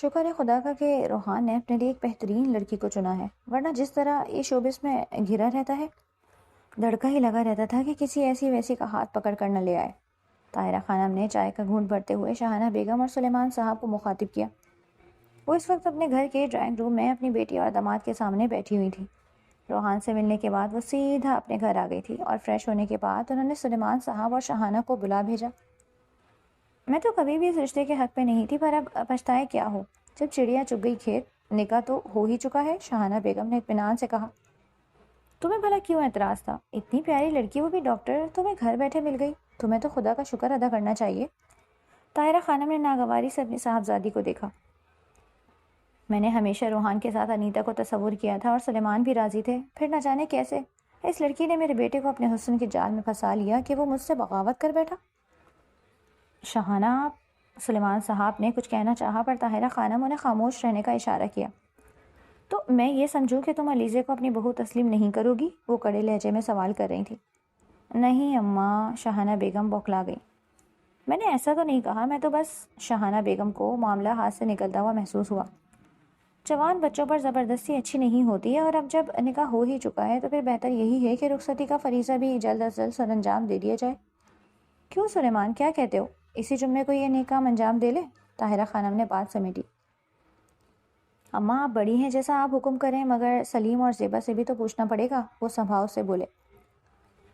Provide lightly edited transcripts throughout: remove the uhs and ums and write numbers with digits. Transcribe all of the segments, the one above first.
شکر ہے خدا کا کہ روحان نے اپنے لیے ایک بہترین لڑکی کو چنا ہے، ورنہ جس طرح یہ شوبس میں گھرا رہتا ہے دھڑکا ہی لگا رہتا تھا کہ کسی ایسی ویسی کا ہاتھ پکڑ کر نہ لے آئے۔ طاہرہ خانم نے چائے کا گھونٹ بھرتے ہوئے شاہانہ بیگم اور سلیمان صاحب کو مخاطب کیا۔ وہ اس وقت اپنے گھر کے ڈرائنگ روم میں اپنی بیٹی اور داماد کے سامنے بیٹھی ہوئی تھی۔ روحان سے ملنے کے بعد وہ سیدھا اپنے گھر آ گئی تھی اور فریش ہونے کے بعد انہوں نے سلیمان صاحب اور شاہانہ کو بلا بھیجا۔ میں تو کبھی بھی اس رشتے کے حق میں نہیں تھی، پر اب پچھتائے کیا ہو، جب چڑیا چگ گئی کھیت، نکاح تو ہو ہی چکا ہے، شاہانہ بیگم نے اطمینان سے کہا۔ تمہیں بھلا کیوں اعتراض تھا؟ اتنی پیاری لڑکی، وہ بھی ڈاکٹر، تمہیں گھر بیٹھے مل گئی، تمہیں تو خدا کا شکر ادا کرنا چاہیے۔ طاہرہ خانم نے ناگواری سے اپنی صاحبزادی کو دیکھا۔ میں نے ہمیشہ روحان کے ساتھ انیتا کو تصور کیا تھا اور سلیمان بھی راضی تھے، پھر نہ جانے کیسے اس لڑکی نے میرے بیٹے کو اپنے حسن کے جال میں پھنسا لیا کہ وہ مجھ سے بغاوت کر بیٹھا۔ شاہانہ، سلیمان صاحب نے کچھ کہنا چاہا پر طاہرہ خانم انہیں خاموش رہنے کا اشارہ کیا۔ تو میں یہ سمجھوں کہ تم علیزے کو اپنی بہو تسلیم نہیں کرو گی؟ وہ کڑے لہجے میں سوال کر رہی تھی۔ نہیں اماں، شاہانہ بیگم بوکھلا گئی۔ میں نے ایسا تو نہیں کہا، میں تو بس… شاہانہ بیگم کو معاملہ ہاتھ سے نکلتا ہوا محسوس ہوا۔ جوان بچوں پر زبردستی اچھی نہیں ہوتی ہے، اور اب جب نکاح ہو ہی چکا ہے تو پھر بہتر یہی ہے کہ رخصتی کا فریضہ بھی جلد از جلد سر انجام دے دیا جائے۔ کیوں سلیمان، کیا کہتے ہو؟ اسی جمعے کو یہ نکاح انجام دے لے؟ طاہرہ خانم نے بات سمیٹی۔ اماں آپ بڑی ہیں، جیسا آپ حکم کریں، مگر سلیم اور زیبا سے بھی تو پوچھنا پڑے گا، وہ سنبھاؤ سے بولے۔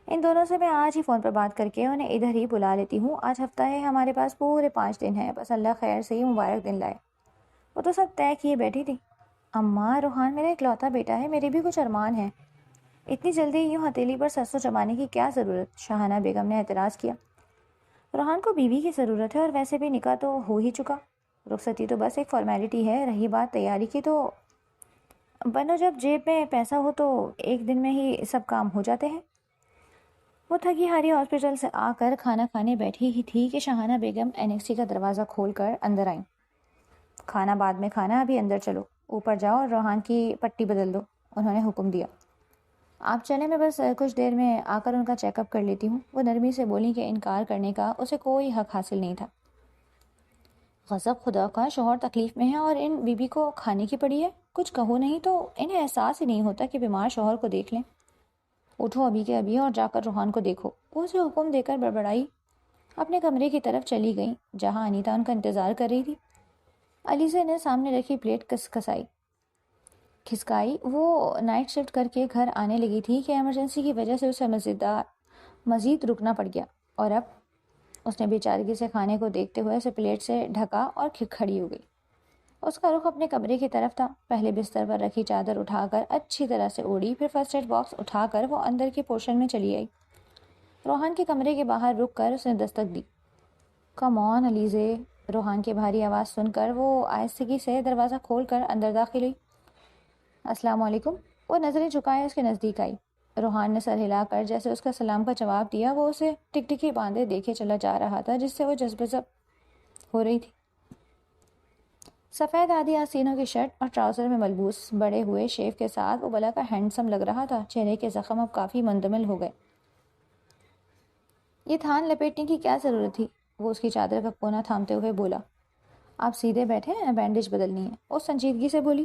ان دونوں سے میں آج ہی فون پر بات کر کے انہیں ادھر ہی بلا لیتی ہوں، آج ہفتہ ہے، ہمارے پاس پورے 5 دن ہیں، بس اللہ خیر سے ہی مبارک دن لائے۔ وہ تو سب طے کیے بیٹھی تھی۔ اماں، روحان میرا اکلوتا بیٹا ہے، میرے بھی کچھ ارمان ہیں، اتنی جلدی یوں ہتھیلی پر سرسوں جمانے کی کیا ضرورت؟ شاہانہ بیگم نے اعتراض کیا۔ روحان کو بیوی کی ضرورت ہے، اور ویسے بھی نکاح تو ہو ہی چکا، رخصتی تو بس ایک فارمیلٹی ہے، رہی بات تیاری کی تو بنو جب جیب میں پیسہ ہو تو ایک دن میں ہی سب کام ہو جاتے ہیں۔ وہ تھکی ہاری ہاسپٹل سے آ کر کھانا کھانے بیٹھی ہی تھی کہ شاہانہ بیگم اینیکسی کا دروازہ کھول کر اندر آئیں۔ کھانا بعد میں کھانا، ابھی اندر چلو، اوپر جاؤ اور روحان کی پٹی بدل دو، انہوں نے حکم دیا۔ آپ چلیں، میں بس کچھ دیر میں آ کر ان کا چیک اپ کر لیتی ہوں، وہ نرمی سے بولی کہ انکار کرنے کا اسے کوئی حق حاصل نہیں تھا۔ غضب خدا کا، شوہر تکلیف میں ہے اور ان بیوی کو کھانے کی پڑی ہے، کچھ کہو نہیں تو انہیں احساس ہی نہیں ہوتا کہ بیمار شوہر کو دیکھ لیں۔ اٹھو ابھی کے ابھی اور جا کر روحان کو دیکھو، وہ اسے حکم دے کر بڑبڑائی اپنے کمرے کی طرف چلی گئیں جہاں انیتا ان کا انتظار کر رہی تھی۔ علیزہ نے سامنے رکھی پلیٹ کھسکائی، وہ نائٹ شفٹ کر کے گھر آنے لگی تھی کہ ایمرجنسی کی وجہ سے اسے مزید رکنا پڑ گیا، اور اب اس نے بے چارگی سے کھانے کو دیکھتے ہوئے اسے پلیٹ سے ڈھکا اور کھڑی ہو گئی۔ اس کا رخ اپنے کمرے کی طرف تھا، پہلے بستر پر رکھی چادر اٹھا کر اچھی طرح سے اوڑھی، پھر فرسٹ ایڈ باکس اٹھا کر وہ اندر کے پورشن میں چلی آئی۔ روحان کے کمرے کے باہر رک کر اس نے دستک دی۔ کم آن علیزے، روحان کی بھاری آواز سن کر وہ آہستگی سے دروازہ کھول کر اندر داخل ہوئی۔ السلام علیکم، وہ نظریں جھکائے اس کے نزدیک آئی۔ روحان نے سر ہلا کر جیسے اس کا سلام کا جواب دیا، وہ اسے ٹکٹکی باندھے دیکھے چلا جا رہا تھا جس سے وہ جذب ہو رہی تھی۔ سفید آدھی آستینوں کی شرٹ اور ٹراؤزر میں ملبوس بڑے ہوئے شیو کے ساتھ وہ بلا کا ہینڈسم لگ رہا تھا، چہرے کے زخم اب کافی مندمل ہو گئے۔ یہ تھان لپیٹنے کی کیا ضرورت تھی؟ وہ اس کی چادر کا کونا تھامتے ہوئے بولا۔ آپ سیدھے بیٹھے ہیں، بینڈیج بدلنی ہے، وہ سنجیدگی سے بولی۔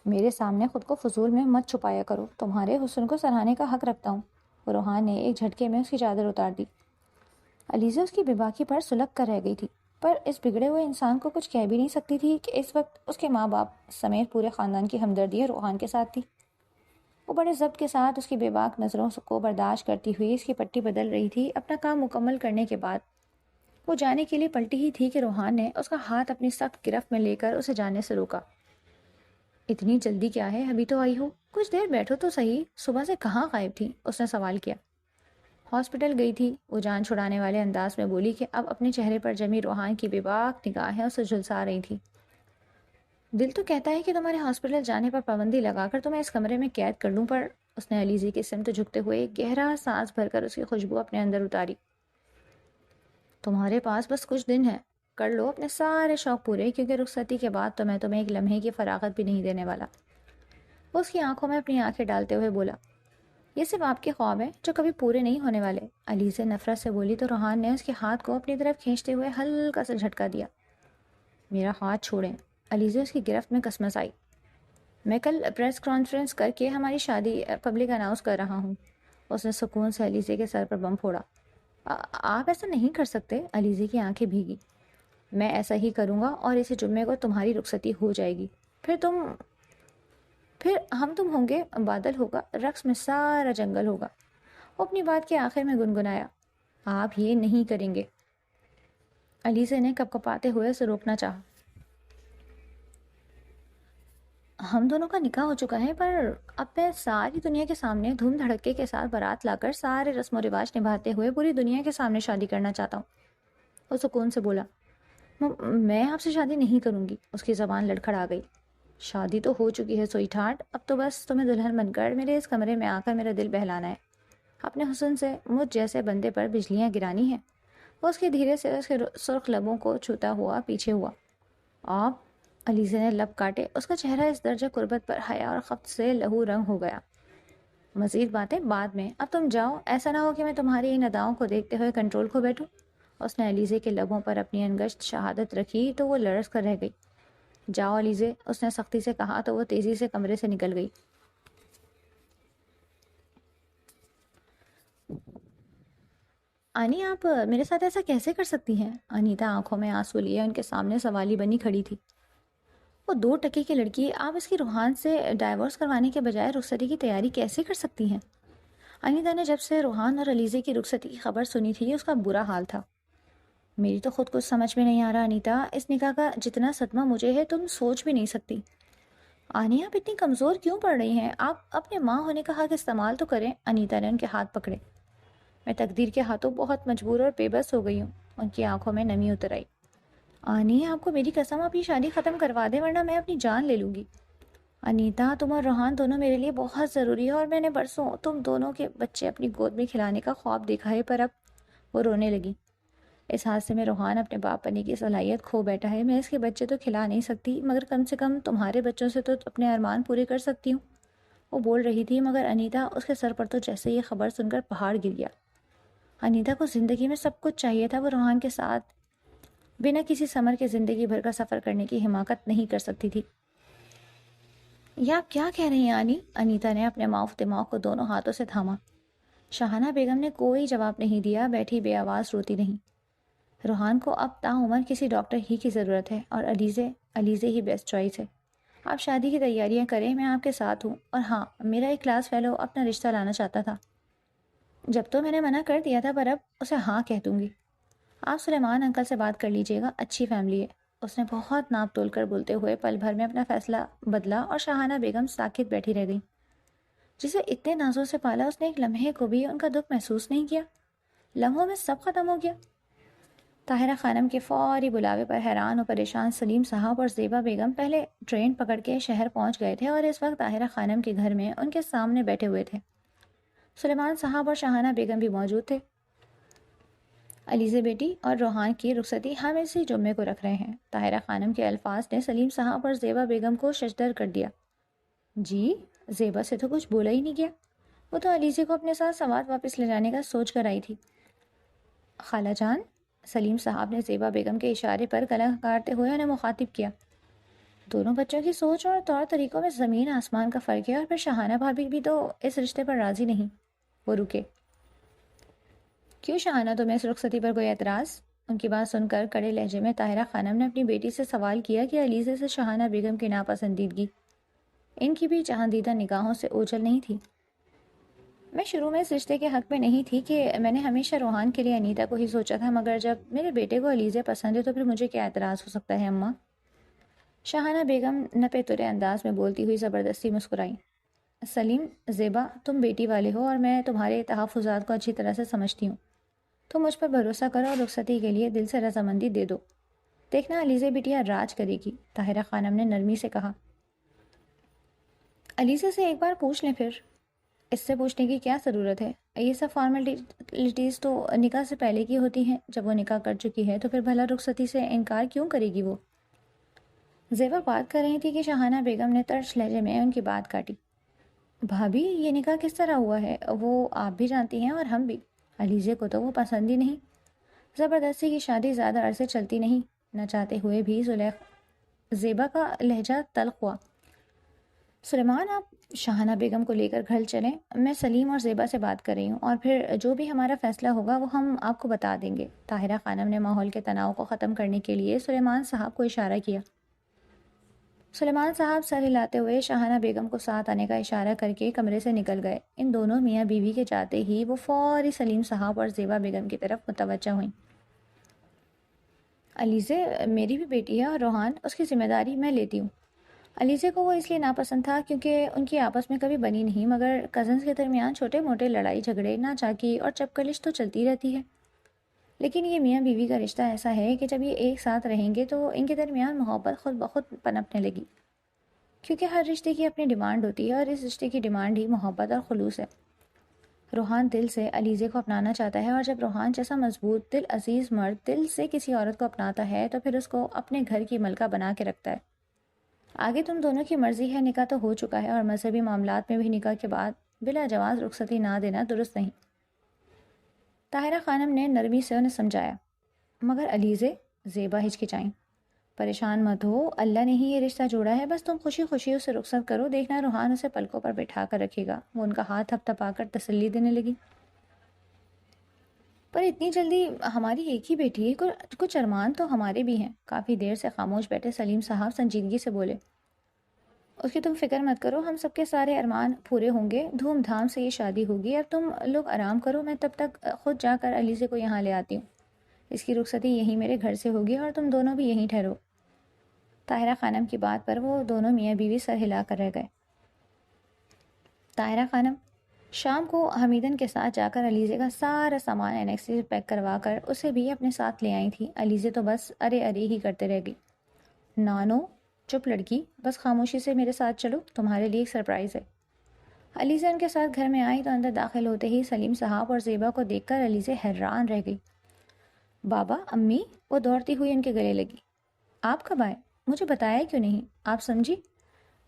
میرے سامنے خود کو فضول میں مت چھپایا کرو، تمہارے حسن کو سراہنے کا حق رکھتا ہوں۔ روحان نے ایک جھٹکے میں اس کی چادر اتار دی۔ علیزہ اس کی بےباکی پر سلگ کر رہ گئی تھی، پر اس بگڑے ہوئے انسان کو کچھ کہہ بھی نہیں سکتی تھی کہ اس وقت اس کے ماں باپ سمیت پورے خاندان کی ہمدردی روحان کے ساتھ تھی۔ وہ بڑے ضبط کے ساتھ اس کی بے باک نظروں کو برداشت کرتی ہوئی اس کی پٹی بدل رہی تھی۔ اپنا کام مکمل کرنے کے بعد وہ جانے کے لیے پلٹی ہی تھی کہ روحان نے اس کا ہاتھ اپنی سخت گرفت میں لے کر اسے جانے سے روکا۔ اتنی جلدی کیا ہے، ابھی تو آئی ہو، کچھ دیر بیٹھو تو صحیح، صبح سے کہاں غائب تھی؟ اس نے سوال کیا۔ ہاسپٹل گئی تھی، وہ جان چھڑانے والے انداز میں بولی کہ اب اپنے چہرے پر جمی روحان کی بے باک نگاہیں اسے جھلسا رہی تھی۔ دل تو کہتا ہے کہ تمہارے ہاسپٹل جانے پر پابندی لگا کر تمہیں اس کمرے میں قید کر لوں، پر اس نے علیزی کی سمت جھکتے ہوئے گہرا سانس بھر کر اس کی خوشبو اپنے اندر اتاری۔ تمہارے پاس بس کچھ دن ہے، کر لو اپنے سارے شوق پورے، کیونکہ رخصتی کے بعد تو میں تمہیں ایک لمحے کی فراغت بھی نہیں دینے والا۔ وہ اس کی آنکھوں میں اپنی آنکھیں ڈالتے ہوئے بولا۔ یہ صرف آپ کے خواب ہیں جو کبھی پورے نہیں ہونے والے، علیزہ نفرت سے بولی تو روحان نے اس کے ہاتھ کو اپنی طرف کھینچتے ہوئے ہلکا سا جھٹکا دیا۔ میرا ہاتھ چھوڑیں، علیزہ اس کی گرفت میں کسمس آئی۔ میں کل پریس کانفرنس کر کے ہماری شادی پبلک اناؤنس کر رہا ہوں۔ اس نے سکون سے علیزہ کے سر پر بم پھوڑا۔ آپ ایسا نہیں کر سکتے۔ علیزہ کی آنکھیں بھیگی۔ میں ایسا ہی کروں گا اور اسی جمعے کو تمہاری رخصتی ہو جائے گی۔ پھر ہم تم ہوں گے، بادل ہوگا، رقص میں سارا جنگل ہوگا۔ وہ اپنی بات کے آخر میں گنگنایا، آپ یہ نہیں کریں گے۔ علیزہ نے کپکپاتے ہوئے اسے روکنا چاہا۔ ہم دونوں کا نکاح ہو چکا ہے، پر اب میں ساری دنیا کے سامنے دھوم دھڑکے کے ساتھ بارات لا کر سارے رسم و رواج نبھاتے ہوئے پوری دنیا کے سامنے شادی کرنا چاہتا ہوں۔ وہ سکون سے بولا، میں آپ سے شادی نہیں کروں گی۔ اس کی زبان لڑکھڑا گئی۔ شادی تو ہو چکی ہے سوئٹ ہارٹ، اب تو بس تمہیں دلہن بن کر میرے اس کمرے میں آ کر میرا دل بہلانا ہے، اپنے حسن سے مجھ جیسے بندے پر بجلیاں گرانی ہیں۔ وہ اس کے دھیرے سے اس کے سرخ لبوں کو چھوتا ہوا پیچھے ہوا۔ آپ؟ علیزہ نے لب کاٹے۔ اس کا چہرہ اس درجہ قربت پر حیا اور خفت سے لہو رنگ ہو گیا۔ مزید باتیں بعد میں، اب تم جاؤ، ایسا نہ ہو کہ میں تمہاری ان اداؤں کو دیکھتے ہوئے کنٹرول کھو بیٹھوں۔ اس نے علیزہ کے لبوں پر اپنی انگشت شہادت رکھی تو وہ لرز کر رہ گئی۔ جاؤ علیزہ، اس نے سختی سے کہا تو وہ تیزی سے کمرے سے نکل گئی۔ آنی، آپ میرے ساتھ ایسا کیسے کر سکتی ہیں؟ انیتا آنکھوں میں آنسو لیے ان کے سامنے سوالی بنی کھڑی تھی۔ وہ 2 ٹکے کی لڑکی، آپ اس کی روحان سے ڈائیورس کروانے کے بجائے رخصتی کی تیاری کیسے کر سکتی ہیں؟ انیتا نے جب سے روحان اور علیزہ کی رخصتی کی خبر سنی تھی اس کا برا حال تھا۔ میری تو خود کچھ سمجھ میں نہیں آ رہا انیتا، اس نکاح کا جتنا صدمہ مجھے ہے تم سوچ بھی نہیں سکتی۔ آنی، آپ اتنی کمزور کیوں پڑ رہی ہیں؟ آپ اپنے ماں ہونے کا حق استعمال تو کریں۔ انیتا نے ان کے ہاتھ پکڑے۔ میں تقدیر کے ہاتھوں بہت مجبور اور بے بس ہو گئی ہوں۔ ان کی آنکھوں میں نمی اتر آئی۔ آنی، آپ کو میری قسم، آپ یہ شادی ختم کروا دیں ورنہ میں اپنی جان لے لوں گی۔ انیتا، تم اور روحان دونوں میرے لیے بہت ضروری ہے اور میں نے برسوں تم دونوں کے بچے اپنی گود میں کھلانے کا خواب دیکھا ہے، پر اب… وہ رونے لگی۔ اس حادثے میں روحان اپنے باپ بننے کی صلاحیت کھو بیٹھا ہے۔ میں اس کے بچے تو کھلا نہیں سکتی، مگر کم سے کم تمہارے بچوں سے تو اپنے ارمان پورے کر سکتی ہوں۔ وہ بول رہی تھی مگر انیتا، اس کے سر پر تو جیسے یہ خبر سن کر پہاڑ گر گیا۔ انیتا کو زندگی میں سب کچھ چاہیے تھا، وہ روحان کے ساتھ بنا کسی ثمر کے زندگی بھر کا سفر کرنے کی حماقت نہیں کر سکتی تھی۔ یہ آپ کیا کہہ رہی ہیں آنی؟ انیتا نے اپنے معاف دماغ کو دونوں ہاتھوں سے تھاما۔ شاہانہ بیگم نے کوئی جواب نہیں دیا، بیٹھی بے آواز روتی نہیں۔ روحان کو اب تاعمر کسی ڈاکٹر ہی کی ضرورت ہے اور علیزہ ہی بیسٹ چوائس ہے۔ آپ شادی کی تیاریاں کریں، میں آپ کے ساتھ ہوں۔ اور ہاں، میرا ایک کلاس فیلو اپنا رشتہ لانا چاہتا تھا، جب تو میں نے منع کر دیا تھا، پر اب اسے ہاں کہہ دوں گی۔ آپ سلیمان انکل سے بات کر لیجئے گا، اچھی فیملی ہے۔ اس نے بہت ناپ تول کر بولتے ہوئے پل بھر میں اپنا فیصلہ بدلا اور شاہانہ بیگم ساکت بیٹھی رہ گئی۔ جسے اتنے نازوں سے پالا، اس نے ایک لمحے کو بھی ان کا دکھ محسوس نہیں کیا۔ لمحوں میں سب ختم ہو گیا۔ طاہرہ خانم کے فوری بلاوے پر حیران و پریشان سلیم صاحب اور زیبا بیگم پہلے ٹرین پکڑ کے شہر پہنچ گئے تھے اور اس وقت طاہرہ خانم کے گھر میں ان کے سامنے بیٹھے ہوئے تھے۔ سلیمان صاحب اور شاہانہ بیگم بھی موجود تھے۔ علیزہ بیٹی اور روحان کی رخصتی ہم اسی جمعے کو رکھ رہے ہیں۔ طاہرہ خانم کے الفاظ نے سلیم صاحب اور زیبا بیگم کو ششدر کر دیا۔ جی؟ زیبا سے تو کچھ بولا ہی نہیں گیا، وہ تو علیزہ کو اپنے ساتھ سوات واپس لے جانے کا سوچ کر آئی تھی۔ خالہ جان، سلیم صاحب نے زیبا بیگم کے اشارے پر گلا کاٹتے ہوئے انہیں مخاطب کیا۔ دونوں بچوں کی سوچ اور طور طریقوں میں زمین آسمان کا فرق ہے، اور پھر شاہانہ بھابھی بھی تو اس رشتے پر راضی نہیں۔ وہ رکے۔ کیوں شاہانہ، تمہیں اس رخصتی پر کوئی اعتراض؟ ان کی بات سن کر کڑے لہجے میں طاہرہ خانم نے اپنی بیٹی سے سوال کیا کہ علیزہ سے شاہانہ بیگم کی ناپسندیدگی ان کی بھی جہاندیدہ نگاہوں سے اوجھل نہیں تھی۔ میں شروع میں اس رشتے کے حق میں نہیں تھی، کہ میں نے ہمیشہ روحان کے لیے انیتا کو ہی سوچا تھا، مگر جب میرے بیٹے کو علیزہ پسند ہے تو پھر مجھے کیا اعتراض ہو سکتا ہے اماں؟ شاہانہ بیگم نپے ترے انداز میں بولتی ہوئی زبردستی مسکرائی۔ سلیم، زیبا، تم بیٹی والے ہو اور میں تمہارے تحفظات کو اچھی طرح سے سمجھتی ہوں۔ تم مجھ پر بھروسہ کرو اور رخصتی کے لیے دل سے رضامندی دے دو۔ دیکھنا علیزہ بیٹیا راج کرے گی، طاہرہ خانم نے نرمی سے کہا۔ علیزہ سے ایک بار پوچھ لیں، پھر اس سے پوچھنے کی کیا ضرورت ہے؟ یہ سب فارمیلٹیز تو نکاح سے پہلے کی ہوتی ہیں، جب وہ نکاح کر چکی ہے تو پھر بھلا رخصتی سے انکار کیوں کرے گی وہ؟ زیبا بات کر رہی تھی کہ شاہانہ بیگم نے ترش لہجے میں ان کی بات کاٹی۔ بھابھی، یہ نکاح کس طرح ہوا ہے وہ آپ بھی جانتی ہیں اور ہم بھی۔ علیزہ کو تو وہ پسند ہی نہیں۔ زبردستی کی شادی زیادہ عرصے چلتی نہیں، نہ چاہتے ہوئے بھی زیبا کا لہجہ تلخ ہوا۔ سلیمان، آپ شاہانہ بیگم کو لے کر گھر چلیں، میں سلیم اور زیبا سے بات کر رہی ہوں، اور پھر جو بھی ہمارا فیصلہ ہوگا وہ ہم آپ کو بتا دیں گے۔ طاہرہ خانم نے ماحول کے تناؤ کو ختم کرنے کے لیے سلیمان صاحب کو اشارہ کیا۔ سلیمان صاحب سر ہلاتے ہوئے شاہانہ بیگم کو ساتھ آنے کا اشارہ کر کے کمرے سے نکل گئے۔ ان دونوں میاں بیوی کے جاتے ہی وہ فوری سلیم صاحب اور زیبا بیگم کی طرف متوجہ ہوئیں۔ علیزے میری بھی بیٹی ہے اور روحان اس کی ذمہ داری میں لیتی ہوں۔ علیزے کو وہ اس لیے ناپسند تھا کیونکہ ان کی آپس میں کبھی بنی نہیں، مگر کزنز کے درمیان چھوٹے موٹے لڑائی جھگڑے، ناچاکی اور چپکلش تو چلتی رہتی ہے۔ لیکن یہ میاں بیوی کا رشتہ ایسا ہے کہ جب یہ ایک ساتھ رہیں گے تو ان کے درمیان محبت خود بخود پنپنے لگی، کیونکہ ہر رشتے کی اپنی ڈیمانڈ ہوتی ہے اور اس رشتے کی ڈیمانڈ ہی محبت اور خلوص ہے۔ روحان دل سے علیزے کو اپنانا چاہتا ہے، اور جب روحان جیسا مضبوط دل عزیز مرد دل سے کسی عورت کو اپناتا ہے تو پھر اس کو اپنے گھر کی ملکہ بنا کے رکھتا ہے۔ آگے تم دونوں کی مرضی ہے، نکاح تو ہو چکا ہے، اور مذہبی معاملات میں بھی نکاح کے بعد بلا جواز رخصتی نہ دینا درست نہیں۔ طاہرہ خانم نے نرمی سے انہیں سمجھایا۔ مگر علیزے، زیبا ہچکچائیں۔ پریشان مت ہو، اللہ نے ہی یہ رشتہ جوڑا ہے، بس تم خوشی خوشی اسے رخصت کرو، دیکھنا روحان اسے پلکوں پر بٹھا کر رکھے گا۔ وہ ان کا ہاتھ تھپ تھپا کر تسلی دینے لگی۔ پر اتنی جلدی؟ ہماری ایک ہی بیٹی ہے، کچھ ارمان تو ہمارے بھی ہیں۔ کافی دیر سے خاموش بیٹھے سلیم صاحب سنجیدگی سے بولے۔ اس کی تم فکر مت کرو، ہم سب کے سارے ارمان پورے ہوں گے، دھوم دھام سے یہ شادی ہوگی۔ اب تم لوگ آرام کرو، میں تب تک خود جا کر علیزے کو یہاں لے آتی ہوں۔ اس کی رخصتی یہیں میرے گھر سے ہوگی اور تم دونوں بھی یہیں ٹھہرو۔ طاہرہ خانم کی بات پر وہ دونوں میاں بیوی سر ہلا کر رہ گئے۔ طاہرہ خانم شام کو حمیدن کے ساتھ جا کر علیزے کا سارا سامان اینیکس سے پیک کروا کر اسے بھی اپنے ساتھ لے آئی تھی۔ علیزے تو بس ارے ارے ہی کرتے رہ گئی۔ نانو، چپ لڑکی، بس خاموشی سے میرے ساتھ چلو، تمہارے لیے ایک سرپرائز ہے۔ علیزہ ان کے ساتھ گھر میں آئی تو اندر داخل ہوتے ہی سلیم صاحب اور زیبا کو دیکھ کر علیزہ حیران رہ گئی۔ بابا، امی، وہ دوڑتی ہوئی ان کے گلے لگی۔ آپ کب آئے؟ مجھے بتایا کیوں نہیں؟ آپ سمجھی؟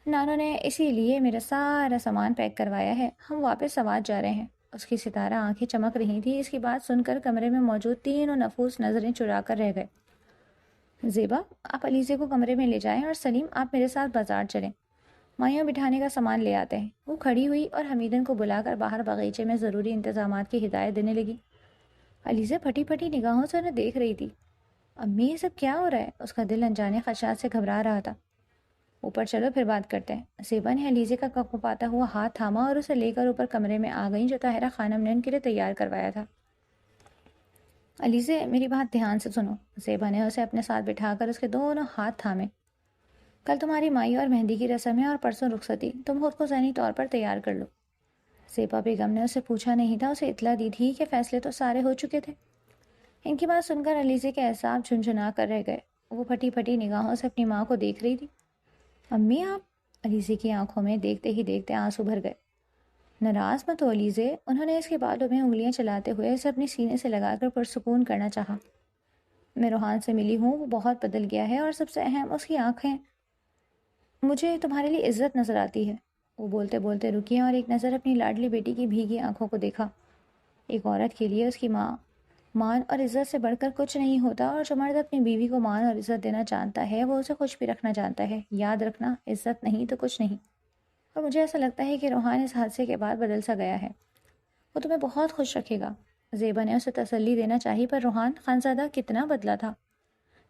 نانو نے اسی لیے میرا سارا سامان پیک کروایا ہے، ہم واپس سوات جا رہے ہیں۔ اس کی ستارہ آنکھیں چمک رہی تھی۔ اس کی بات سن کر کمرے میں موجود تینوں نفوس نظریں چرا کر رہ گئے۔ زیبا، آپ علیزے کو کمرے میں لے جائیں، اور سلیم آپ میرے ساتھ بازار چلیں، مائیوں بٹھانے کا سامان لے آتے ہیں۔ وہ کھڑی ہوئی اور حمیدن کو بلا کر باہر باغیچے میں ضروری انتظامات کی ہدایت دینے لگی۔ علیزہ پھٹی پھٹی نگاہوں سے انہیں دیکھ رہی تھی۔ امی، یہ سب کیا ہو رہا ہے؟ اس کا دل انجانے خدشات سے گھبرا رہا تھا۔ اوپر چلو پھر بات کرتے ہیں۔ زیبا نے علیزہ کا کپکپاتا ہوا ہاتھ تھاما اور اسے لے کر اوپر کمرے میں آ گئیں جو طاہرہ خانم نے ان کے لیے تیار کروایا تھا۔ علیزہ، میری بات دھیان سے سنو۔ زیبا نے اسے اپنے ساتھ بٹھا کر اس کے دونوں ہاتھ تھامے۔ کل تمہاری مائی اور مہندی کی رسم ہے اور پرسوں رخصتی، تم خود کو ذہنی طور پر تیار کر لو۔ زیبا بیگم نے اسے پوچھا نہیں تھا، اسے اطلاع دی تھی کہ فیصلے تو سارے ہو چکے تھے۔ ان کی بات سن کر علیزہ کے اعصاب جھنجھنا کر رہ گئے۔ وہ پھٹی پھٹی نگاہوں سے اپنی ماں کو دیکھ رہی تھی۔ امی، آپ؟ علیزہ کی آنکھوں میں دیکھتے ہی دیکھتے آنسو بھر گئے۔ ناراض مت ہو علیزہ، انہوں نے اس کے بالوں میں انگلیاں چلاتے ہوئے اسے اپنی سینے سے لگا کر پرسکون کرنا چاہا۔ میں روحان سے ملی ہوں، وہ بہت بدل گیا ہے، اور سب سے اہم اس کی آنکھیں، مجھے تمہارے لیے عزت نظر آتی ہے۔ وہ بولتے بولتے رکی اور ایک نظر اپنی لاڈلی بیٹی کی بھیگی آنکھوں کو دیکھا۔ ایک عورت کے لیے اس کی مان اور عزت سے بڑھ کر کچھ نہیں ہوتا، اور جو مرد اپنی بیوی کو مان اور عزت دینا جانتا ہے وہ اسے خوش بھی رکھنا جانتا ہے۔ یاد رکھنا، عزت نہیں تو کچھ نہیں۔ اور مجھے ایسا لگتا ہے کہ روحان اس حادثے کے بعد بدل سا گیا ہے، وہ تمہیں بہت خوش رکھے گا۔ زیبا نے اسے تسلی دینا چاہی، پر روحان خانزادہ کتنا بدلا تھا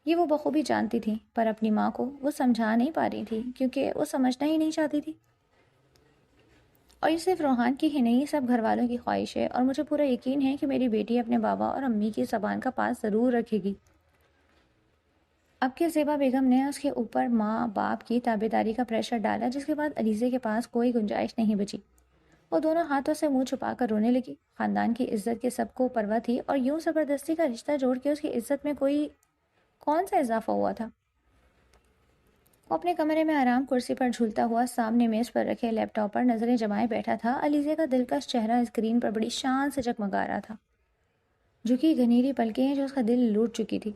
یہ وہ بخوبی جانتی تھی، پر اپنی ماں کو وہ سمجھا نہیں پا رہی تھی کیونکہ وہ سمجھنا ہی نہیں چاہتی تھی۔ اور یہ صرف روحان کی ہی نہیں، سب گھر والوں کی خواہش ہے، اور مجھے پورا یقین ہے کہ میری بیٹی اپنے بابا اور امی کی زبان کا پاس ضرور رکھے گی۔ اب کہ زیبا بیگم نے اس کے اوپر ماں باپ کی تابعداری کا پریشر ڈالا، جس کے بعد علیزہ کے پاس کوئی گنجائش نہیں بچی، وہ دونوں ہاتھوں سے منہ چھپا کر رونے لگی۔ خاندان کی عزت کی سب کو پرواہ تھی، اور یوں زبردستی کا رشتہ جوڑ کے اس کی عزت میں کون سا اضافہ ہوا تھا؟ وہ اپنے کمرے میں آرام کرسی پر جھولتا ہوا سامنے میز پر رکھے لیپ ٹاپ پر نظریں جمائے بیٹھا تھا۔ علیزہ کا دلکش چہرہ اسکرین پر بڑی شان سے جگمگا رہا تھا۔ جھکی گھنیری پلکیں ہیں جو اس کا دل لوٹ چکی تھی۔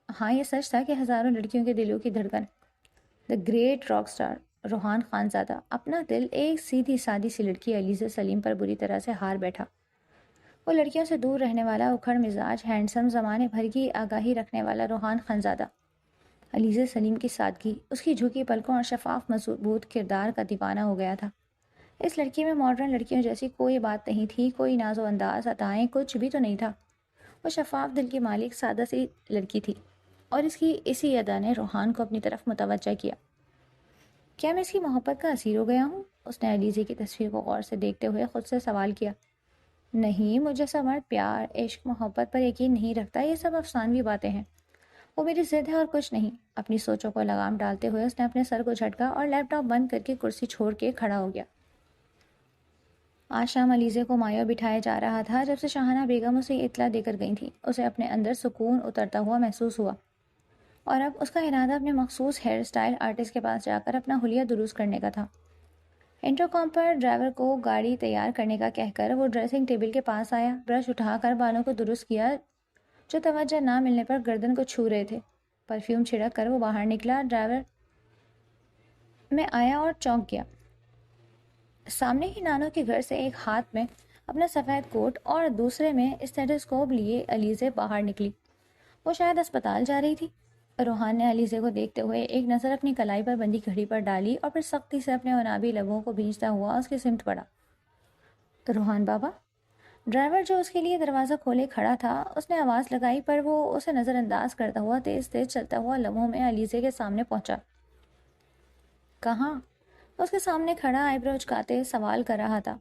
ہاں، یہ سچ تھا کہ ہزاروں لڑکیوں کے دلوں کی دھڑکن، the great rock star Rohan Khanzada, اپنا دل ایک سیدھی سادی سی لڑکی علیزہ سلیم پر بری طرح سے ہار بیٹھا۔ وہ لڑکیوں سے دور رہنے والا، اکھڑ مزاج، ہینڈسم، زمانے بھر کی آگاہی رکھنے والا روحان خانزادہ، علیزہ سلیم کی سادگی، اس کی جھکی پلکوں اور شفاف مضبوط کردار کا دیوانہ ہو گیا تھا۔ اس لڑکی میں ماڈرن لڑکیوں جیسی کوئی بات نہیں تھی، کوئی ناز و انداز، عطائیں، کچھ بھی تو نہیں تھا۔ وہ شفاف دل کی مالک سادہ سی لڑکی تھی، اور اس کی اسی ادا نے روحان کو اپنی طرف متوجہ کیا۔ کیا میں اس کی محبت کا اسیر ہو گیا ہوں؟ اس نے علیزہ کی تصویر کو غور سے دیکھتے ہوئے خود سے سوال کیا۔ نہیں، مجھ جیسا مرد پیار، عشق، محبت پر یقین نہیں رکھتا، یہ سب افسانوی باتیں ہیں۔ وہ میری ضد ہے اور کچھ نہیں۔ اپنی سوچوں کو لگام ڈالتے ہوئے اس نے اپنے سر کو جھٹکا اور لیپ ٹاپ بند کر کے کرسی چھوڑ کے کھڑا ہو گیا۔ آج شام علیزہ کو مایو بٹھایا جا رہا تھا۔ جب سے شاہانہ بیگم اسے اطلاع دے کر گئی تھی، اسے اپنے اندر سکون اترتا ہوا محسوس ہوا، اور اب اس کا ارادہ اپنے مخصوص ہیئر سٹائل آرٹسٹ کے پاس جا کر اپنا حلیہ درست کرنے کا تھا۔ انٹرکام پر ڈرائیور کو گاڑی تیار کرنے کا کہہ کر وہ ڈریسنگ ٹیبل کے پاس آیا، برش اٹھا کر بالوں کو درست کیا جو توجہ نہ ملنے پر گردن کو چھو رہے تھے۔ پرفیوم چھڑک کر وہ باہر نکلا۔ ڈرائیور میں آیا اور چونک گیا۔ سامنے ہی نانو کے گھر سے ایک ہاتھ میں اپنا سفید کوٹ اور دوسرے میں اسٹیٹھوسکوپ لیے علیزہ باہر نکلی۔ وہ شاید اسپتال جا رہی تھی۔ روحان نے علیزہ کو دیکھتے ہوئے ایک نظر اپنی کلائی پر بندی گھڑی پر ڈالی اور پھر سختی سے اپنے عنابی لبوں کو بھینچتا ہوا اس کی سمت بڑھا۔ روحان بابا؟ ڈرائیور جو اس کے لیے دروازہ کھولے کھڑا تھا، اس نے آواز لگائی، پر وہ اسے نظر انداز کرتا ہوا تیز تیز چلتا ہوا لمحوں میں علیزہ کے سامنے پہنچا۔ کہاں؟ اس کے سامنے کھڑا آئی برو اچکاتے سوال کر رہا تھا۔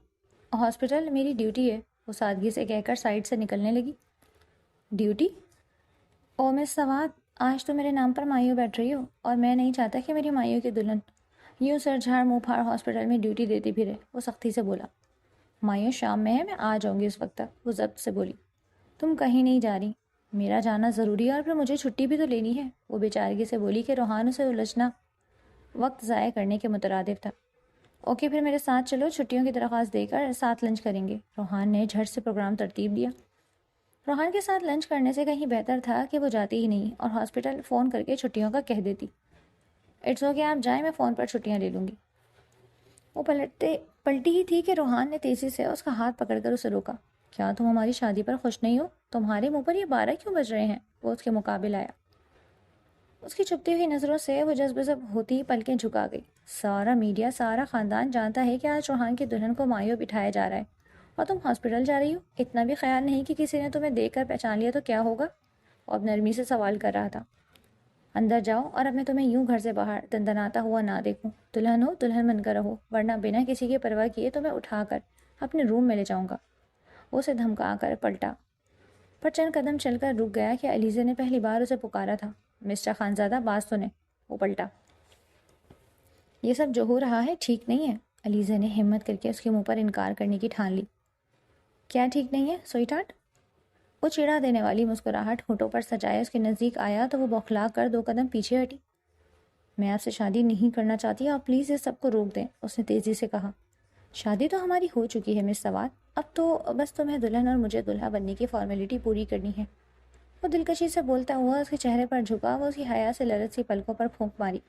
ہاسپٹل، میری ڈیوٹی ہے، وہ سادگی سے کہہ کر سائڈ سے نکلنے لگی۔ ڈیوٹی؟ او مس سوات، آج تو میرے نام پر مایو بیٹھ رہی ہو، اور میں نہیں چاہتا کہ میری مایو کی دلہن یوں سر جھاڑ منہ پھاڑ ہاسپٹل میں ڈیوٹی دیتی پھرے، وہ سختی سے بولا۔ مایو شام میں ہے، میں آ جاؤں گی اس وقت تک، وہ ضبط سے بولی۔ تم کہیں نہیں جا رہی، میرا جانا ضروری ہے اور پھر مجھے چھٹی بھی تو لینی ہے، وہ بیچارگی سے بولی کہ روحان اسے الجھنا وقت ضائع کرنے کے مترادف تھا۔ اوکے، پھر میرے ساتھ چلو، چھٹیوں کی درخواست دے کر ساتھ لنچ کریں گے، روحان نے جھٹ سے پروگرام ترتیب دیا۔ روحان کے ساتھ لنچ کرنے سے کہیں بہتر تھا کہ وہ جاتی ہی نہیں اور ہاسپٹل فون کر کے چھٹیوں کا کہہ دیتی۔ اٹس اوکے، آپ جائیں، میں فون پر چھٹیاں لے لوں گی۔ وہ پلٹی ہی تھی کہ روحان نے تیزی سے اس کا ہاتھ پکڑ کر اسے روکا۔ کیا تم ہماری شادی پر خوش نہیں ہو؟ تمہارے منہ پر یہ 12 کیوں بج رہے ہیں؟ وہ اس کے مقابل آیا۔ اس کی چپتی ہوئی نظروں سے وہ جذب ہوتی پلکیں جھکا گئی۔ سارا میڈیا، سارا خاندان جانتا ہے کہ آج روحان کی دلہن کو مایو بٹھایا جا رہا ہے، اور تم ہاسپٹل جا رہی ہو؟ اتنا بھی خیال نہیں کہ کسی نے تمہیں دیکھ کر پہچان لیا تو کیا ہوگا؟ وہ اب نرمی سے سوال کر رہا تھا۔ اندر جاؤ اور اب میں تمہیں یوں گھر سے باہر دندناتا ہوا نہ دیکھوں۔ دلہن ہو، دلہن بن کر رہو، ورنہ بنا کسی کی پرواہ کیے تمہیں اٹھا کر اپنے روم میں لے جاؤں گا۔ وہ اسے دھمکا کر پلٹا، پر چند قدم چل کر رک گیا کہ علیزہ نے پہلی بار اسے پکارا تھا۔ مسٹر خانزادہ، بات سنیں۔ وہ پلٹا۔ یہ سب جو ہو رہا ہے ٹھیک نہیں ہے، علیزہ نے ہمت کر کے اس کے منہ پر انکار کرنے کی ٹھان لی۔ کیا ٹھیک نہیں ہے سوئٹ ہارٹ؟ وہ چڑا دینے والی مسکراہٹ ہونٹوں پر سجائے اس کے نزدیک آیا تو وہ بوکھلا کر 2 قدم پیچھے ہٹی۔ میں آپ سے شادی نہیں کرنا چاہتی، آپ پلیز اس سب کو روک دیں، اس نے تیزی سے کہا۔ شادی تو ہماری ہو چکی ہے مس سوات، اب تو بس تمہیں دلہن اور مجھے دلہا بننے کی فارمیلٹی پوری کرنی ہے۔ وہ دلکشی سے بولتا ہوا اس کے چہرے پر جھکا، وہ اس کی حیا سے لرز سی پلکوں پر پھونک ماری۔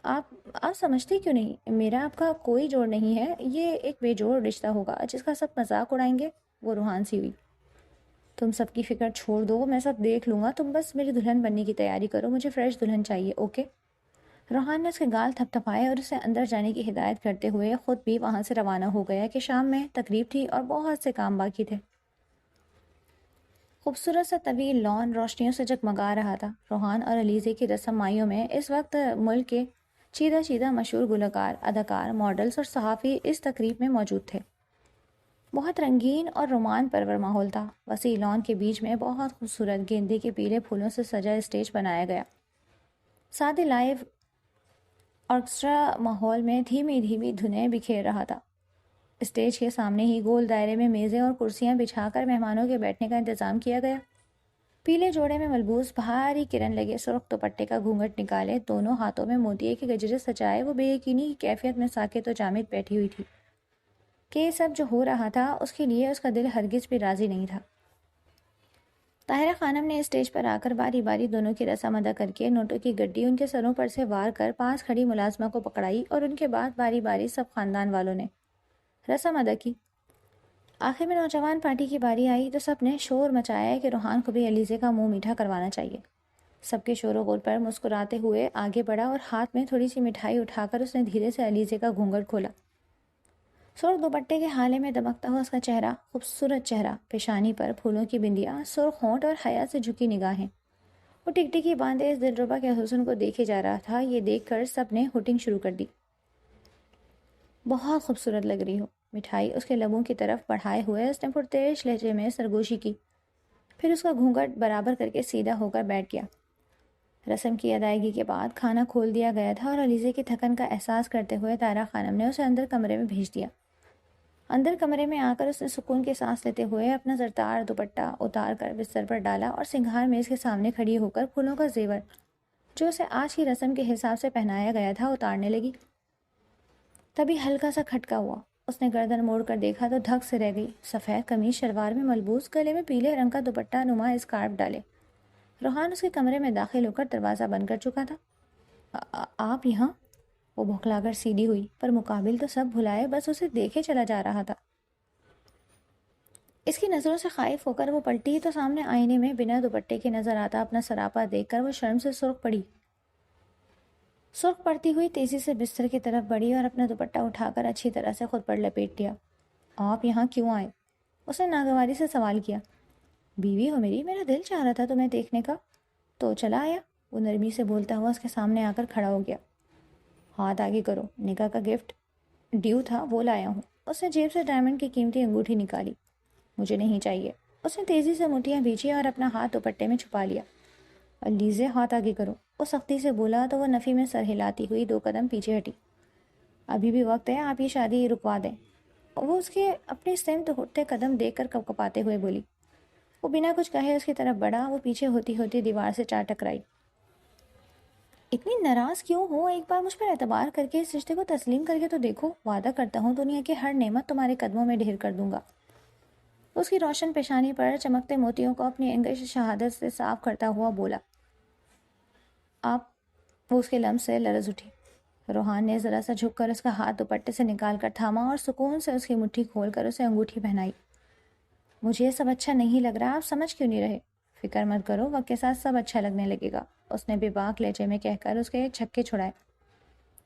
آپ سمجھتے کیوں نہیں؟ میرا آپ کا کوئی جوڑ نہیں ہے، یہ ایک بے جوڑ رشتہ ہوگا جس کا سب مذاق اڑائیں گے، وہ روحان سی ہوئی۔ تم سب کی فکر چھوڑ دو، میں سب دیکھ لوں گا، تم بس میری دلہن بننے کی تیاری کرو، مجھے فریش دلہن چاہیے، اوکے؟ روحان نے اس کے گال تھپ تھپائے اور اسے اندر جانے کی ہدایت کرتے ہوئے خود بھی وہاں سے روانہ ہو گیا کہ شام میں تقریب تھی اور بہت سے کام باقی تھے۔ خوبصورت سا طویل لان روشنیوں سے جگمگا رہا تھا۔ روحان اور علیزہ کی رسم مائیوں میں اس وقت ملک کے چیدہ چیدہ مشہور گلوکار، اداکار، ماڈلز اور صحافی اس تقریب میں موجود تھے۔ بہت رنگین اور رومان پرور ماحول تھا۔ وسیع لان کے بیچ میں بہت خوبصورت گیندے کے پیلے پھولوں سے سجا اسٹیج بنایا گیا۔ ساتھ ہی لائیو آرکسٹرا ماحول میں دھیمی دھیمی دھنیں بکھیر رہا تھا۔ اسٹیج کے سامنے ہی گول دائرے میں میزیں اور کرسیاں بچھا کر مہمانوں کے بیٹھنے کا انتظام کیا گیا۔ پیلے جوڑے میں ملبوس بھاری کرن لگے سرخ دوپٹے کا گھونگھٹ نکالے، دونوں ہاتھوں میں موتیے کے گجرے سجائے، وہ بے یقینی کی کیفیت میں ساکت و جامد بیٹھی ہوئی تھی کہ یہ سب جو ہو رہا تھا اس کے لیے اس کا دل ہرگز بھی راضی نہیں تھا۔ طاہرہ خانم نے اسٹیج پر آ کر باری باری دونوں کی رسم ادا کر کے نوٹوں کی گڈی ان کے سروں پر سے وار کر پاس کھڑی ملازمہ کو پکڑائی، اور ان کے بعد باری باری سب خاندان والوں نے رسم ادا کی۔ آخر میں نوجوان پارٹی کی باری آئی تو سب نے شور مچایا کہ روحان کو بھی علیزہ کا منہ میٹھا کروانا چاہیے۔ سب کے شور و غل پر مسکراتے ہوئے آگے بڑھا اور ہاتھ میں تھوڑی سی مٹھائی اٹھا کر اس نے دھیرے سے علیزے کا گھونگھٹ کھولا۔ سرخ دوپٹے کے حالے میں دمکتا ہوا اس کا چہرہ، خوبصورت چہرہ، پیشانی پر پھولوں کی بندیاں، سرخ ہونٹ اور حیا سے جھکی نگاہیں۔ وہ ٹکٹکی باندھے اس دلربا کے حسن کو دیکھے جا رہا تھا۔ یہ دیکھ کر سب نے ہوٹنگ شروع کر دی۔ بہت خوبصورت لگ رہی ہو، مٹھائی اس کے لبوں کی طرف بڑھائے ہوئے اس نے پرتیش لہجے میں سرگوشی کی، پھر اس کا گھونگھٹ برابر کر کے سیدھا ہو کر بیٹھ گیا۔ رسم کی ادائیگی کے بعد کھانا کھول دیا گیا تھا اور علیزے کی تھکن کا احساس کرتے ہوئے طاہرہ خانم نے اسے اندر کمرے میں بھیج دیا۔ اندر کمرے میں آ کر اس نے سکون کی سانس لیتے ہوئے اپنا زرتار دوپٹہ اتار کر بستر پر ڈالا اور سنگھار میز کے سامنے کھڑی ہو کر پھولوں کا زیور جو اسے آج کی رسم کے حساب سے پہنایا گیا تھا اتارنے لگی۔ تبھی ہلکا سا کھٹکا ہوا۔ اس نے گردن موڑ کر دیکھا تو دھک سے رہ گئی۔ سفید قمیص شلوار میں ملبوس، گلے میں پیلے رنگ کا دوپٹہ نما اسکارف ڈالے روحان اس کے کمرے میں داخل ہو کر دروازہ بند کر چکا تھا۔ آپ یہاں؟ وہ بھوکلا کر سیدھی ہوئی، پر مقابل تو سب بھلائے بس اسے دیکھے چلا جا رہا تھا۔ اس کی نظروں سے خائف ہو کر وہ پلٹی تو سامنے آئینے میں بنا دوپٹے کے نظر آتا اپنا سراپا دیکھ کر وہ شرم سے سرخ پڑی۔ سرخ پڑتی ہوئی تیزی سے بستر کی طرف بڑھی اور اپنا دوپٹہ اٹھا کر اچھی طرح سے خود پر لپیٹ لیا۔ آپ یہاں کیوں آئے؟ اس نے ناگواری سے سوال کیا۔ بیوی ہو میری، میرا دل چاہ رہا تھا تمہیں دیکھنے کا تو چلا آیا، وہ نرمی سے بولتا ہوا اس کے سامنے آ کر کھڑا ہو گیا۔ ہاتھ آگے کرو، نکاح کا گفٹ ڈیو تھا وہ لایا ہوں۔ اس نے جیب سے ڈائمنڈ کی قیمتی انگوٹھی نکالی۔ مجھے نہیں چاہیے۔ اس نے تیزی سے مٹھیاں بھیجی اور اپنا ہاتھ دوپٹے میں چھپا لیا۔ علیزے ہاتھ آگے کرو، وہ سختی سے بولا تو وہ نفی میں سر ہلاتی ہوئی 2 قدم پیچھے ہٹی۔ ابھی بھی وقت ہے، آپ یہ شادی رکوا دیں، وہ اس کے اپنی سمت اٹھتے قدم دیکھ کر کپکپاتے ہوئے بولی۔ وہ بنا کچھ کہے اس کی طرف بڑھا۔ وہ پیچھے ہوتی ہوتی دیوار سے چا ٹکرائی۔ اتنی ناراض کیوں ہو؟ ایک بار مجھ پر اعتبار کر کے اس رشتے کو تسلیم کر کے تو دیکھو، وعدہ کرتا ہوں دنیا کی ہر نعمت تمہارے قدموں میں ڈھیر کر دوں گا۔ اس کی روشن پیشانی پر چمکتے موتیوں کو اپنی انگش شہادت سے صاف کرتا ہوا بولا۔ آپ وہ اس کے لمس سے لرز اٹھی۔ روحان نے ذرا سا جھک کر اس کا ہاتھ دوپٹے سے نکال کر تھاما اور سکون سے اس کی مٹھی کھول کر اسے انگوٹھی پہنائی۔ مجھے یہ سب اچھا نہیں لگ رہا، آپ سمجھ کیوں نہیں رہے؟ فکر مت کرو، وقت کے ساتھ سب اچھا لگنے لگے گا، اس نے بے باک لہجے میں کہہ کر اس کے چھکے چھڑائے۔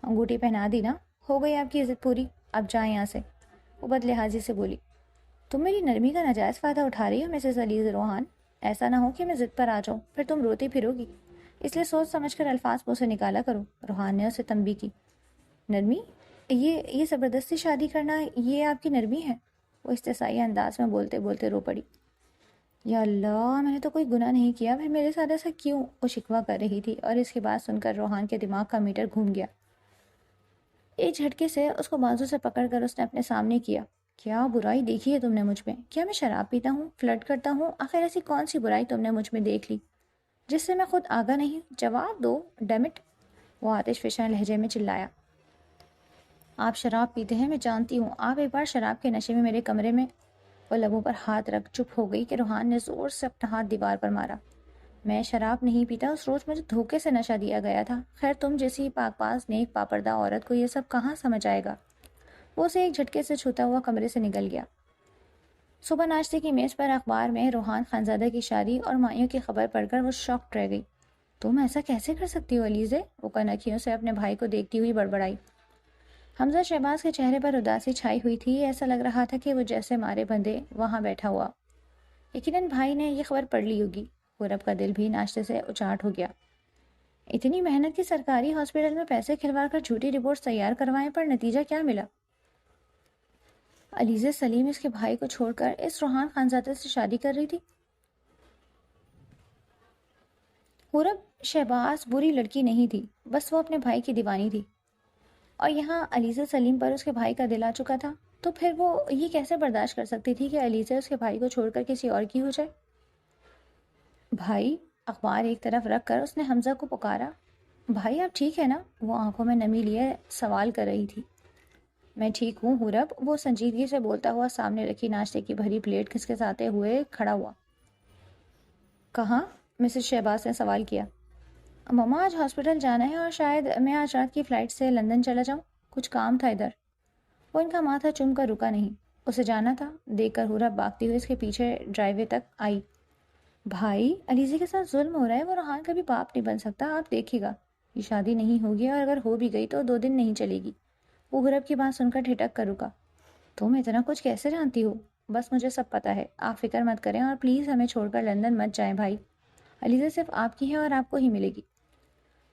انگوٹھی پہنا دی نا، ہو گئی آپ کی عزت پوری، اب جائیں یہاں سے، وہ بد لحاظی سے بولی۔ تم میری نرمی کا ناجائز فائدہ اٹھا رہی ہو مسز علیز روحان، ایسا نہ ہو کہ میں ضد پر آ جاؤں، پھر تم روتی پھرو گی، اس لیے سوچ سمجھ کر الفاظ منہ سے نکالا کرو۔ روحان نے اسے تنبیہ کی۔ نرمی؟ یہ زبردستی شادی کرنا یہ آپ کی نرمی ہے؟ وہ استحصائی انداز میں بولتے بولتے رو پڑی۔ یا اللہ، میں نے تو کوئی گناہ نہیں کیا، پھر میرے ساتھ ایسا کیوں؟ وہ شکوہ کر رہی تھی اور اس کی بات سن کر روحان کے دماغ کا میٹر گھوم گیا۔ ایک جھٹکے سے اس کو بازو سے پکڑ کر اس نے اپنے سامنے کیا۔ کیا برائی دیکھی ہے تم نے مجھ میں؟ کیا میں شراب پیتا ہوں، فلرٹ کرتا ہوں؟ آخر ایسی کون سی برائی تم نے مجھ میں دیکھ لی جس سے میں خود آگاہ نہیں؟ جواب دو ڈیمٹ، وہ آتش فشاں لہجے میں چلایا۔ آپ شراب پیتے ہیں، میں جانتی ہوں، آپ ایک بار شراب کے نشے میں میرے کمرے میں، وہ لبوں پر ہاتھ رکھ چپ ہو گئی کہ روحان نے زور سے اپنا ہاتھ دیوار پر مارا۔ میں شراب نہیں پیتا، اس روز مجھے دھوکے سے نشہ دیا گیا تھا۔ خیر تم جیسی پاک باز نیک پاپردہ عورت کو یہ سب کہاں سمجھ آئے گا؟ وہ اسے ایک جھٹکے سے چھوتا ہوا کمرے سے نکل گیا۔ صبح ناشتے کی میز پر اخبار میں روحان خانزادہ کی شادی اور مائیوں کی خبر پڑھ کر وہ شاکڈ رہ گئی۔ تم ایسا کیسے کر سکتی ہو علیزے؟ وہ کنکھیوں سے اپنے بھائی کو دیکھتی ہوئی بڑبڑائی۔ حمزہ شہباز کے چہرے پر اداسی چھائی ہوئی تھی، ایسا لگ رہا تھا کہ وہ جیسے مارے بندے وہاں بیٹھا ہوا۔ یقیناً بھائی نے یہ خبر پڑھ لی ہوگی۔ پورب کا دل بھی ناشتے سے اچاٹ ہو گیا۔ اتنی محنت کی سرکاری ہاسپٹل میں پیسے کھلوا کر جھوٹی رپورٹس تیار کروائیں، پر نتیجہ کیا ملا؟ علیزہ سلیم اس کے بھائی کو چھوڑ کر اس روحان خانزادہ سے شادی کر رہی تھی۔ پورب شہباز بری لڑکی نہیں تھی، بس وہ اپنے بھائی کی دیوانی تھی، اور یہاں علیزہ سلیم پر اس کے بھائی کا دل آ چکا تھا، تو پھر وہ یہ کیسے برداشت کر سکتی تھی کہ علیزہ اس کے بھائی کو چھوڑ کر کسی اور کی ہو جائے؟ بھائی، اخبار ایک طرف رکھ کر اس نے حمزہ کو پکارا۔ بھائی آپ ٹھیک ہے نا؟ وہ آنکھوں میں نمی لیے سوال کر رہی تھی۔ میں ٹھیک ہوں پورب، وہ سنجیدگی سے بولتا ہوا سامنے رکھی ناشتے کی بھری پلیٹ کھسکھساتے ہوئے کھڑا ہوا۔ کہاں؟ مسز شہباز نے سوال کیا۔ مما آج ہاسپٹل جانا ہے اور شاید میں آج رات کی فلائٹ سے لندن چلا جاؤں، کچھ کام تھا ادھر۔ وہ ان کا ماتھا چوم کر رکا نہیں۔ اسے جانا تھا، دیکھ کر حورب بھاگتی ہوئی اس کے پیچھے ڈرائیوے تک آئی۔ بھائی، علیزے کے ساتھ ظلم ہو رہا ہے، وہ روحان کبھی باپ نہیں بن سکتا، آپ دیکھیے گا، یہ شادی نہیں ہوگی، اور اگر ہو بھی گئی تو 2 دن نہیں چلے گی۔ وہ غرب کی بات سن کر ٹھٹک کر رکا۔ تم اتنا کچھ کیسے جانتی ہو؟ بس مجھے سب پتہ ہے، آپ فکر مت کریں، اور پلیز ہمیں چھوڑ کر لندن مت جائیں بھائی، علیزہ صرف آپ کی ہے اور آپ کو ہی ملے گی۔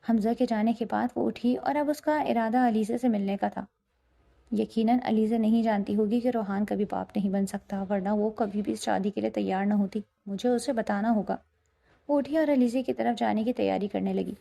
حمزہ کے جانے کے بعد وہ اٹھی، اور اب اس کا ارادہ علیزہ سے ملنے کا تھا۔ یقیناً علیزہ نہیں جانتی ہوگی کہ روحان کبھی باپ نہیں بن سکتا، ورنہ وہ کبھی بھی اس شادی کے لیے تیار نہ ہوتی، مجھے اسے بتانا ہوگا۔ وہ اٹھی اور علیزہ کی طرف جانے کی تیاری کرنے لگی۔